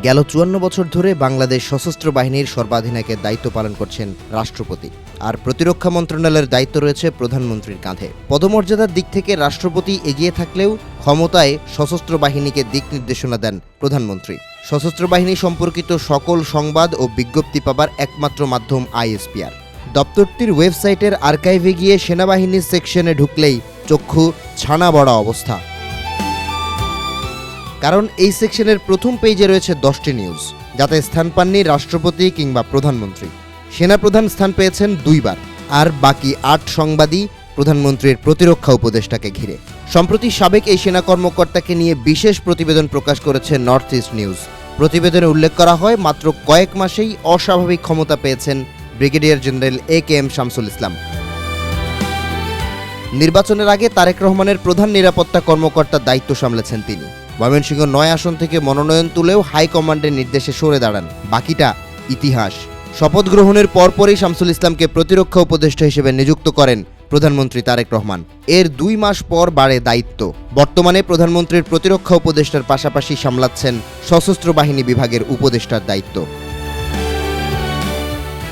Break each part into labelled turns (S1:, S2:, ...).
S1: গেল ৫৪ বছর ধরে বাংলাদেশ সশস্ত্র বাহিনীর সর্বাধিনায়কের দায়িত্ব পালন করছেন রাষ্ট্রপতি, আর প্রতিরক্ষা মন্ত্রণালয়ের দায়িত্ব রয়েছে প্রধানমন্ত্রীর কাঁধে। পদমর্যাদার দিক থেকে রাষ্ট্রপতি এগিয়ে থাকলেও ক্ষমতায় সশস্ত্র বাহিনীকে দিক নির্দেশনা দেন প্রধানমন্ত্রী। সশস্ত্র বাহিনী সম্পর্কিত সকল সংবাদ ও বিজ্ঞপ্তি পাবার একমাত্র মাধ্যম আইএসপিআর। দপ্তরটির ওয়েবসাইটের আর্কাইভে গিয়ে সেনাবাহিনীর সেকশনে ঢুকলেই চক্ষু ছানা বড়া অবস্থা, কারণ এই সেকশনের প্রথম পেজে রয়েছে 10টি নিউজ, যাতে স্থান পাননি রাষ্ট্রপতি কিংবা প্রধানমন্ত্রী। সেনাপ্রধান স্থান পেয়েছেন 2 বার, আর বাকি 8 সংবাদই প্রধানমন্ত্রীর প্রতিরক্ষা উপদেষ্টাকে ঘিরে। সম্প্রতি সাবেক এই সেনা কর্মকর্তাকে নিয়ে বিশেষ প্রতিবেদন প্রকাশ করেছে নর্থ ইস্ট নিউজ। প্রতিবেদনে উল্লেখ করা হয়, মাত্র কয়েক মাসেই অস্বাভাবিক ক্ষমতা পেয়েছেন brigadier general AKM Shamsul Islam. নির্বাচনের আগে তারেক রহমানের প্রধান নিরাপত্তা কর্মকর্তার দায়িত্ব সামলেছেন তিনি। ময়মনসিংহ 9 আসন থেকে মনোনয়ন তুলেও হাইকমান্ডের নির্দেশে সরে দাঁড়ান। বাকিটা ইতিহাস। শপথ গ্রহণের পরপরই শামসুল ইসলামকে প্রতিরক্ষা উপদেষ্টা হিসেবে নিযুক্ত করেন প্রধানমন্ত্রী তারেক রহমান। এর 2 মাস পর বাড়ে দায়িত্ব। বর্তমানে প্রধানমন্ত্রীর প্রতিরক্ষা উপদেষ্টার পাশাপাশি সামলাচ্ছেন সশস্ত্র বাহিনী বিভাগের উপদেষ্টার দায়িত্ব।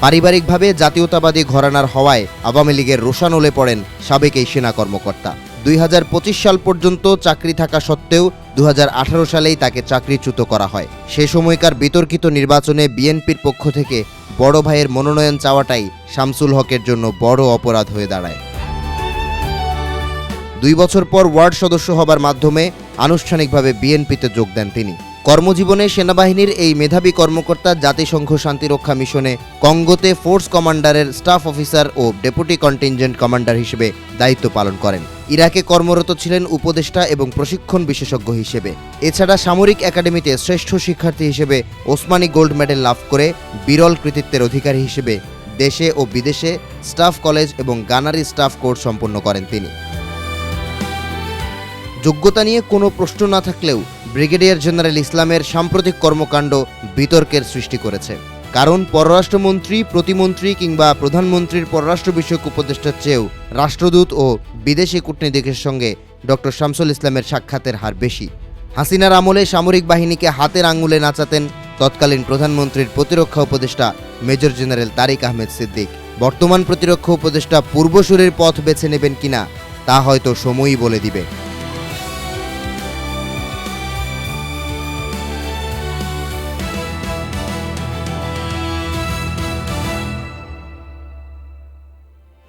S1: পারিবারিকভাবে জাতীয়তাবাদী ঘরানার হওয়ায় আওয়ামী লীগের রোষানলে পড়েন সাবেক এই সেনা কর্মকর্তা। 2025 সাল পর্যন্ত চাকরি থাকা সত্ত্বেও 2018 সালেই তাকে চাকরিচ্যুত করা হয়। সে সময়কার বিতর্কিত নির্বাচনে বিএনপির পক্ষ থেকে বড় ভাইয়ের মনোনয়ন চাওয়াটাই শামসুল হকের জন্য বড় অপরাধ হয়ে দাঁড়ায়। 2 বছর পর ওয়ার্ড সদস্য হবার মাধ্যমে আনুষ্ঠানিকভাবে বিএনপিতে যোগ দেন তিনি। কর্মজীবনে সেনাবাহিনীর এই মেধাবী কর্মকর্তা জাতিসংঘ শান্তিরক্ষা মিশনে কঙ্গোতে ফোর্স কমান্ডারের স্টাফ অফিসার ও ডেপুটি কন্টিনজেন্ট কমান্ডার হিসেবে দায়িত্ব পালন করেন। ইরাকে কর্মরত ছিলেন উপদেষ্টা এবং প্রশিক্ষণ বিশেষজ্ঞ হিসেবে। এছাড়া সামরিক একাডেমিতে শ্রেষ্ঠ শিক্ষার্থী হিসেবে ওসমানী গোল্ড মেডেল লাভ করে বিরল কৃতিত্বের অধিকারী হিসেবে দেশে ও বিদেশে স্টাফ কলেজ এবং গানারি স্টাফ কোর্স সম্পন্ন করেন তিনি। যোগ্যতা নিয়ে কোনো প্রশ্ন না থাকলেও ব্রিগেডিয়ার জেনারেল ইসলামের সাম্প্রতিক কর্মকাণ্ড বিতর্কের সৃষ্টি করেছে। কারণ পররাষ্ট্রমন্ত্রী, প্রতিমন্ত্রী কিংবা প্রধানমন্ত্রীর পররাষ্ট্র বিষয়ক উপদেষ্টার চেয়েও রাষ্ট্রদূত ও বিদেশি কূটনীতিকের সঙ্গে ডক্টর শামসুল ইসলামের সাক্ষাতের হার বেশি। হাসিনার আমলে সামরিক বাহিনীকে হাতের আঙুলে নাচাতেন তৎকালীন প্রধানমন্ত্রীর প্রতিরক্ষা উপদেষ্টা মেজর জেনারেল তারিক আহমেদ সিদ্দিক। বর্তমান প্রতিরক্ষা উপদেষ্টা পূর্বসূরির পথ বেছে নেবেন কিনা তা হয়তো সময়ই বলে দিবে।